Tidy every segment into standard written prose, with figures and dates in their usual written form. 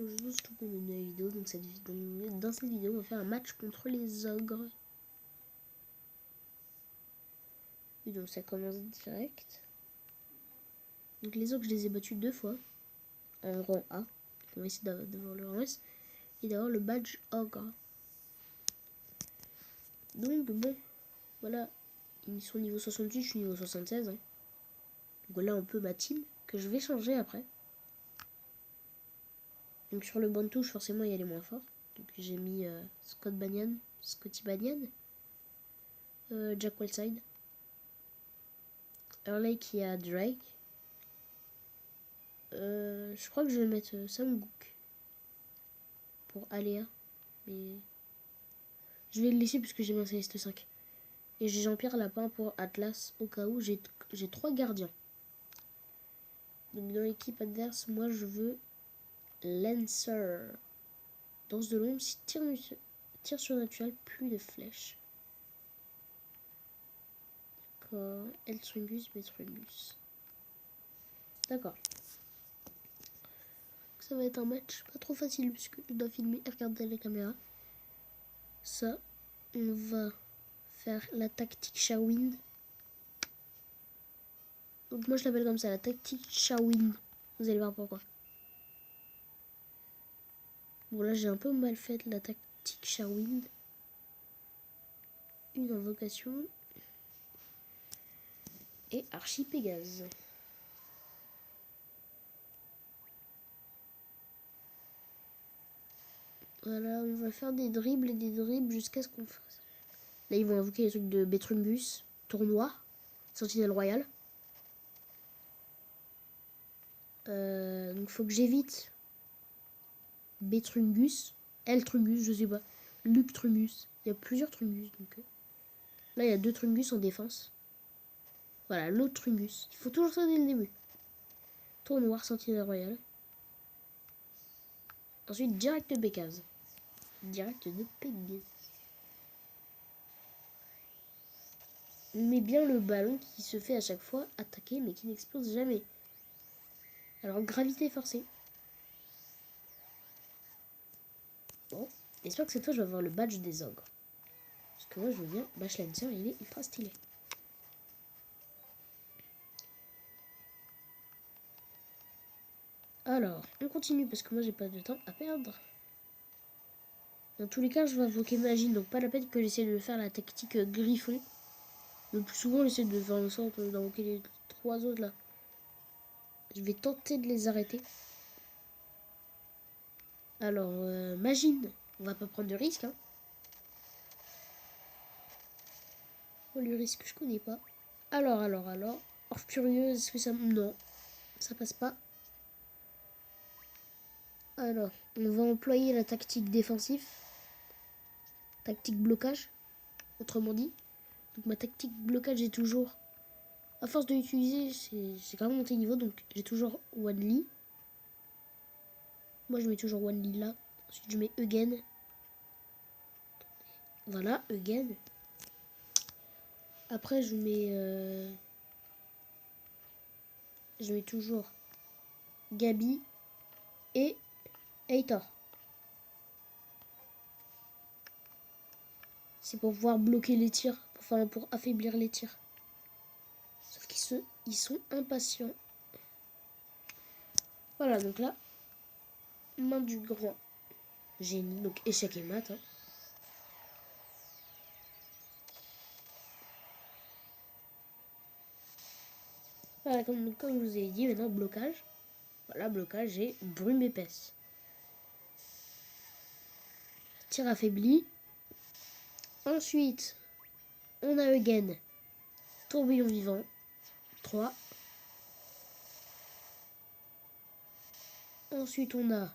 bonjour tout le monde, une vidéo. Donc dans cette vidéo, on va faire un match contre les ogres. Et donc ça commence direct. Donc les ogres, je les ai battus 2 fois en rang A. On va essayer d'avoir le rang S et d'avoir le badge ogre. Donc bon, voilà, ils sont niveau 68, je suis niveau 76. Hein. Donc voilà un peu ma team que je vais changer après. Donc sur le banc de touche, forcément, il y a les moins forts. Donc j'ai mis Scotty Banyan, Jack Whiteside, Early qui a Drake. Je crois que je vais mettre Sam Gook pour Aléa. Mais je vais le laisser puisque j'ai mis un Céleste 5. Et j'ai Jean-Pierre Lapin pour Atlas au cas où j'ai 3 gardiens. Donc dans l'équipe adverse, moi je veux Lancer. Danse de l'ombre, si tir surnaturel, plus de flèches. D'accord. Eltrungus, Betrungus. D'accord. Ça va être un match pas trop facile puisque je dois filmer et regarder la caméra. Ça, on va faire la tactique Shawind. Donc moi je l'appelle comme ça, la tactique Shawind. Vous allez voir pourquoi. Bon là j'ai un peu mal fait la tactique Shawind. Une invocation. Et Archie Pégase. Voilà, on va faire des dribbles et des dribbles jusqu'à ce qu'on fasse. Là ils vont invoquer les trucs de Betrungus, Tournoi, Sentinelle Royale. Donc faut que j'évite Betrungus, Eltrungus, je sais pas, Luc Trungus. Il y a plusieurs Trungus. Donc, là il y a 2 Trungus en défense. Voilà, l'autre Trungus. Il faut toujours ça dès le début. Tour noir, Sentinelle Royale. Ensuite, direct de Bécase. Direct de Pégase. On met bien le ballon qui se fait à chaque fois attaquer mais qui n'explose jamais. Alors, gravité forcée. Bon, j'espère que cette fois je vais avoir le badge des ogres. Parce que moi je veux bien. Bash Lancer, il est ultra stylé. Alors, on continue parce que moi j'ai pas de temps à perdre. Dans tous les cas, je vais invoquer magie, donc pas la peine que j'essaie de faire la tactique griffon. Le plus souvent, j'essaie de faire en sorte d'invoquer les 3 autres là. Je vais tenter de les arrêter. Alors, Magine, on va pas prendre de risque. Hein. Oh, le risque, je connais pas. Alors. Orf Furieuse, est-ce que ça... Non, ça passe pas. Alors, on va employer la tactique défensive. Tactique blocage, autrement dit. Donc ma tactique blocage est toujours... À force de l'utiliser, c'est quand même monté niveau. Donc j'ai toujours Wanli. Moi je mets toujours Wanli là. Ensuite je mets Eugen. Voilà, Eugen. Après je mets toujours Gabi et Heitor. C'est pour pouvoir bloquer les tirs, pour affaiblir les tirs. Sauf qu'ils sont impatients. Voilà, donc là, main du grand génie, donc échec et mat. Hein. Voilà, comme je vous ai dit, maintenant blocage. Voilà, blocage et brume épaisse. Tir affaibli. Ensuite, on a Eugen. Tourbillon vivant. 3. Ensuite, on a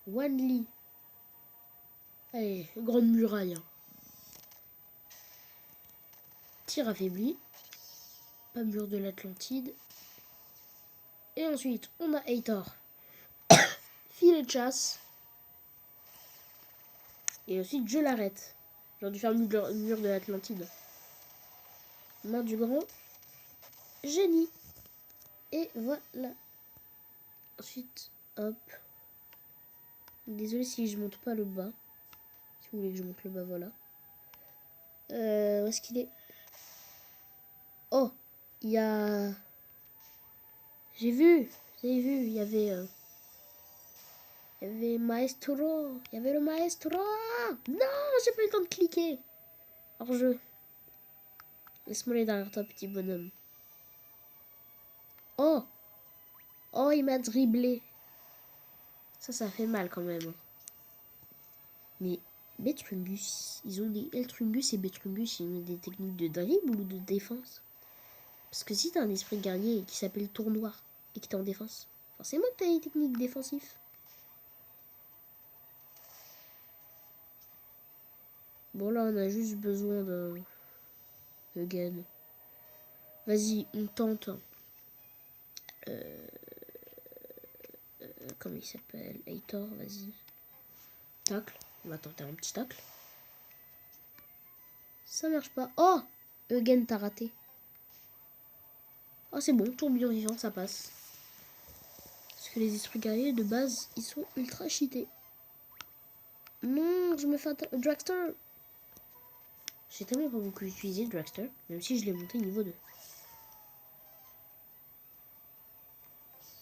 Wanli. Allez, grande muraille. Hein. Tir affaibli. Pas mur de l'Atlantide. Et ensuite, on a Heitor. Filet de chasse. Et ensuite, je l'arrête. J'aurais dû faire le mur de l'Atlantide. Main du grand génie. Et voilà. Ensuite, hop. Désolé si je monte pas le bas. Si vous voulez que je monte le bas, voilà. Où est-ce qu'il est? Oh, il y a... J'ai vu, il y avait... Il y avait Maestro. Il y avait le Maestro. Non, j'ai pas eu le temps de cliquer. Hors jeu. Laisse-moi aller derrière toi, petit bonhomme. Oh. Oh, il m'a dribblé. Ça fait mal quand même. Mais Betrungus, ils ont des Eltrungus et Betrungus, ils ont des techniques de dribble ou de défense? Parce que si t'as un esprit guerrier qui s'appelle Tournoir et qui t'es en défense, forcément que t'as des techniques défensives. Bon là on a juste besoin de gain. Vas-y, on tente. Comment il s'appelle? Heitor, vas-y. Tacle. On va tenter un petit tacle. Ça marche pas. Oh! Eugen, t'as raté. Oh, c'est bon, tourbillon vivant, ça passe. Parce que les esprits guerriers, de base, ils sont ultra cheatés. Non, je me fais Dragster. J'ai tellement pas beaucoup utilisé Dragster, même si je l'ai monté niveau 2.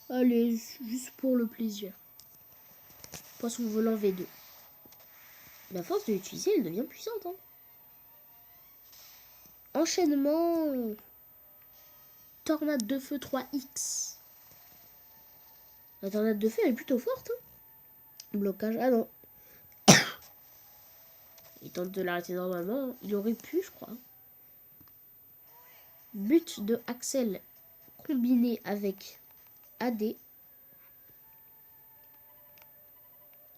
Allez, juste pour le plaisir. Poisson volant V2. La force de l'utiliser, elle devient puissante. Hein. Enchaînement. Tornade de feu 3X. La tornade de feu elle est plutôt forte. Hein. Blocage. Ah non. Il tente de l'arrêter normalement. Il aurait pu, je crois. But de Axel combiné avec AD.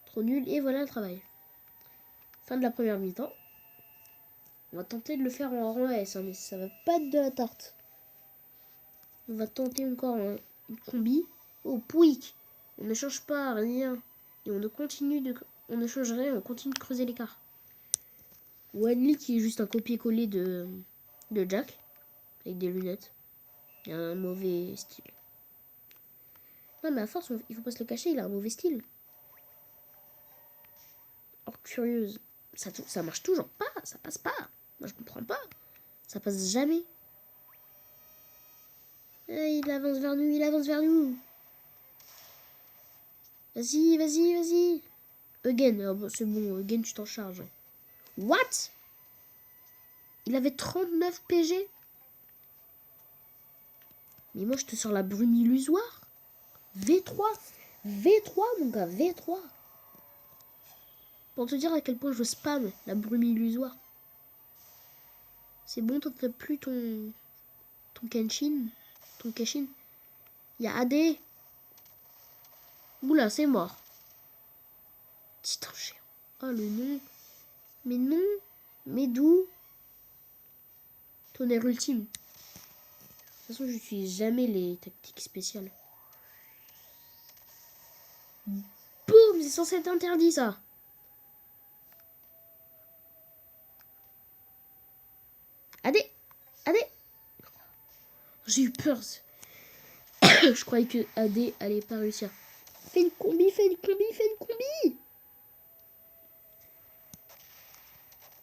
Trop nul. Et voilà le travail. Fin de la première mi-temps. On va tenter de le faire en rang S, hein, mais ça va pas être de la tarte. On va tenter encore une combi. Oh, Pouic. On ne change pas rien. Et on ne continue de... On ne change rien, on continue de creuser l'écart. Wanley qui est juste un copier-coller de Jack. Avec des lunettes. Il a un mauvais style. Non mais à force, il faut pas se le cacher, il a un mauvais style. Or curieuse. Ça marche toujours pas, ça passe pas. Moi je comprends pas. Ça passe jamais. Il avance vers nous, il avance vers nous. Vas-y, vas-y, vas-y. Eugen, oh, c'est bon, Eugen, tu t'en charges. What? Il avait 39 PG? Mais moi, je te sors la brume illusoire. V3. V3, mon gars, V3. Pour te dire à quel point je spam la brume illusoire. C'est bon, toi, t'as plus ton Kenshin. Ton Kenshin. Il y a AD. Oula, c'est mort. Titan géant. Oh, le nom. Mais non. Mais d'où? Tonnerre ultime. De toute façon, j'utilise jamais les tactiques spéciales. Boum, c'est censé être interdit, ça. Allez, allez. J'ai eu peur. Je croyais que AD allait pas réussir. Fais une combi, fais une combi, fais une combi.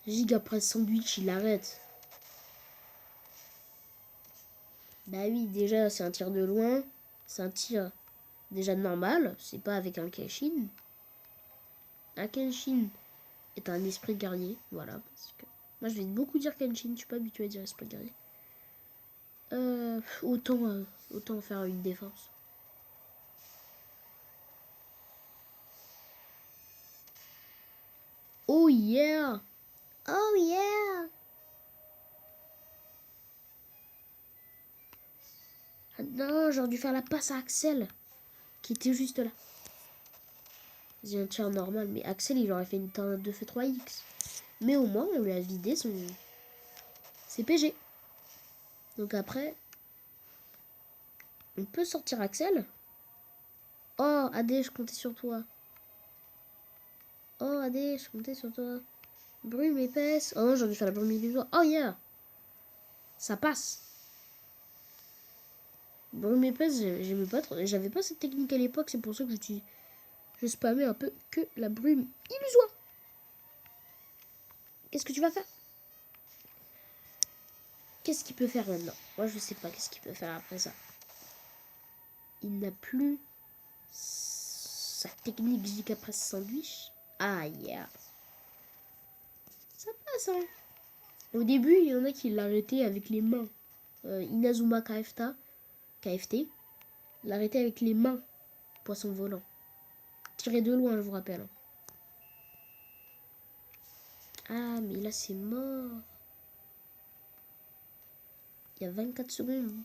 Giga presse sandwich, il arrête. Bah oui, déjà, c'est un tir de loin. C'est un tir déjà normal. C'est pas avec un Kenshin. Un Kenshin est un esprit guerrier. Voilà. Parce que moi, je vais beaucoup dire Kenshin. Je suis pas habituée à dire esprit guerrier. Autant faire une défense. Oh yeah! Oh yeah! Ah non, j'aurais dû faire la passe à Axel. Qui était juste là. J'ai un tir normal. Mais Axel, il aurait fait une tornade de feu 3X. Mais au moins, on lui a vidé ses PG. Donc après, on peut sortir Axel. Oh, AD, je comptais sur toi. Oh, AD, je comptais sur toi. Brume épaisse. Oh non, j'ai envie de faire la brume illusoire. Oh yeah! Ça passe. Brume épaisse, j'aimais pas trop. J'avais pas cette technique à l'époque, c'est pour ça que Je spammais un peu que la brume illusoire. Qu'est-ce que tu vas faire? Qu'est-ce qu'il peut faire maintenant? Moi, je sais pas qu'est-ce qu'il peut faire après ça. Il n'a plus sa technique JK Press Sandwich. Ah, yeah. Ça passe, hein. Au début, il y en a qui l'arrêtaient avec les mains. Inazuma KFT l'arrêtait avec les mains. Poisson volant. Tiré de loin, je vous rappelle. Ah, mais là, c'est mort. Il y a 24 secondes.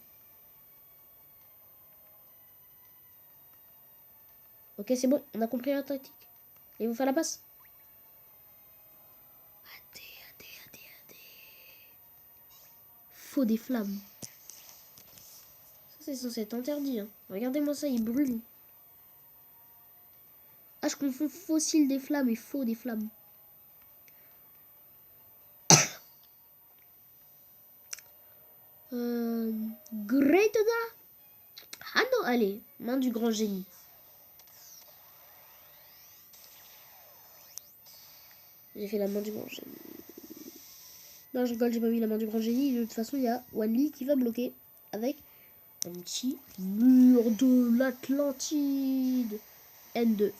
Ok, c'est bon. On a compris la tactique. Et vous faire la passe. AD. Faux des flammes. Ça, c'est censé être interdit. Hein. Regardez-moi ça, il brûle. Ah, je confonds fossile des flammes et faux des flammes. Great da. Ah non, allez, main du grand génie. J'ai fait la main du grand génie. Non, je rigole, j'ai pas mis la main du grand génie. De toute façon, il y a Wanli qui va bloquer avec un petit mur de l'Atlantide. N2.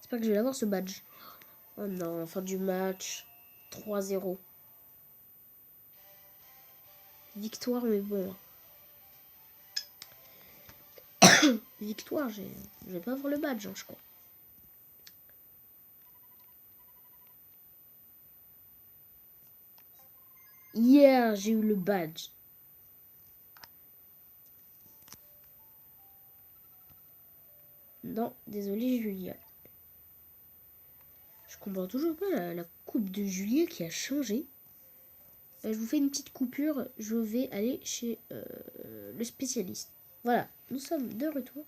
J'espère que je vais avoir ce badge. Oh non, fin du match. 3-0. Victoire, mais bon. Victoire, je vais pas avoir le badge, hein, je crois. Hier, j'ai eu le badge. Non, désolé, Julia. Je comprends toujours pas la coupe de Julia qui a changé. Je vous fais une petite coupure. Je vais aller chez le spécialiste. Voilà, nous sommes de retour.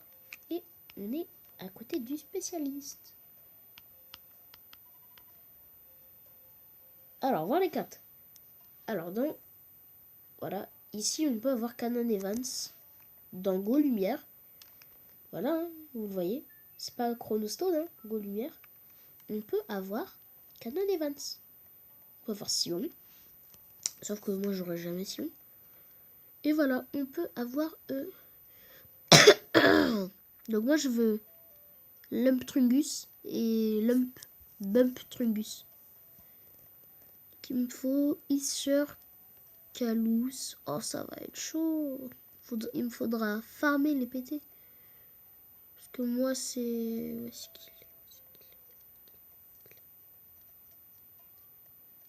Et on est à côté du spécialiste. Alors, voir les cartes. Alors, voilà, ici, on peut avoir Canon Evans. Dans Go Lumière. Voilà, hein, vous le voyez. C'est pas Chronostone, hein, Go Lumière. On peut avoir Canon Evans. On peut avoir Sion. Sauf que moi, j'aurais jamais Sion. Et voilà, on peut avoir... Donc moi, je veux Lump Trungus et Bump Trungus. Donc, il me faut Isher Kalous. Oh, ça va être chaud. Il me faudra farmer les PT. Parce que moi, c'est... Où est-ce qu'il est?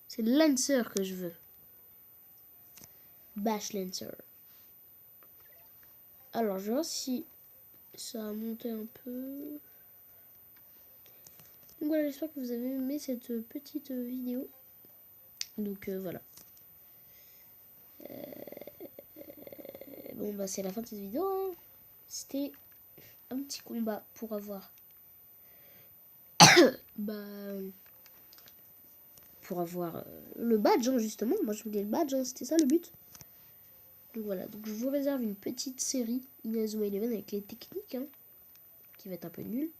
C'est Lancer que je veux. Bash Lancer. Alors, je vais voir si ça a monté un peu. Donc voilà, j'espère que vous avez aimé cette petite vidéo. Donc voilà. Bon, bah c'est la fin de cette vidéo. Hein. C'était un petit combat pour avoir... pour avoir le badge, hein, justement. Moi, je voulais le badge, hein, c'était ça le but. Donc voilà, donc je vous réserve une petite série Inazuma Eleven avec les techniques, hein, qui va être un peu nul.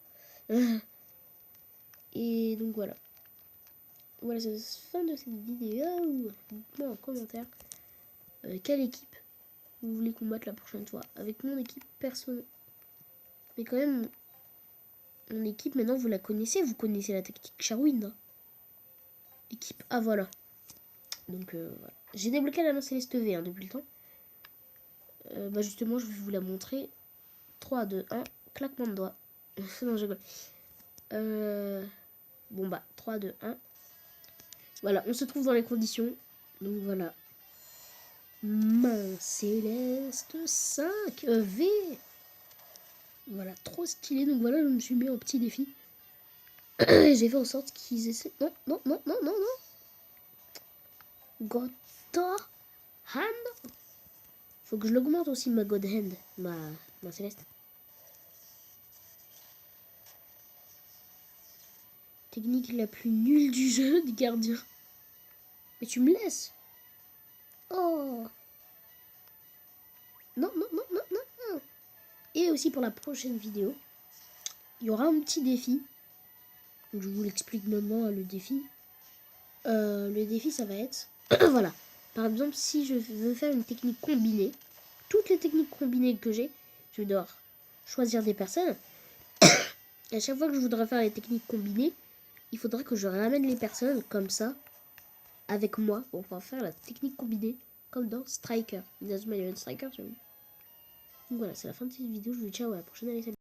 Et donc voilà. Voilà, c'est la fin de cette vidéo. Dites-moi en commentaire quelle équipe vous voulez combattre la prochaine fois. Avec mon équipe personnelle. Mais quand même, mon équipe, maintenant vous la connaissez. Vous connaissez la tactique Sharwin. Hein. Équipe, ah voilà. Donc voilà. J'ai débloqué la main Céleste V hein, depuis le temps. Bah justement, je vais vous la montrer. 3, 2, 1, claquement de doigts. Non, je rigole. Bon bah, 3, 2, 1. Voilà, on se trouve dans les conditions. Donc voilà. Main Céleste 5 V. Voilà, trop stylé. Donc voilà, je me suis mis en petit défi. J'ai fait en sorte qu'ils essaient... Non. God Hand. Faut que je l'augmente aussi, ma God Hand. Ma Céleste. Technique la plus nulle du jeu, des gardiens. Mais tu me laisses. Oh. Non. Et aussi pour la prochaine vidéo, il y aura un petit défi. Donc, je vous l'explique maintenant, le défi. Le défi, ça va être... voilà. Par exemple, si je veux faire une technique combinée, toutes les techniques combinées que j'ai, je vais devoir choisir des personnes. Et à chaque fois que je voudrais faire les techniques combinées, il faudra que je ramène les personnes comme ça, avec moi, pour pouvoir faire la technique combinée, comme dans Striker. Inazuma Eleven Striker, j'aime. Donc voilà, c'est la fin de cette vidéo. Je vous dis ciao, à la prochaine. Allez, salut.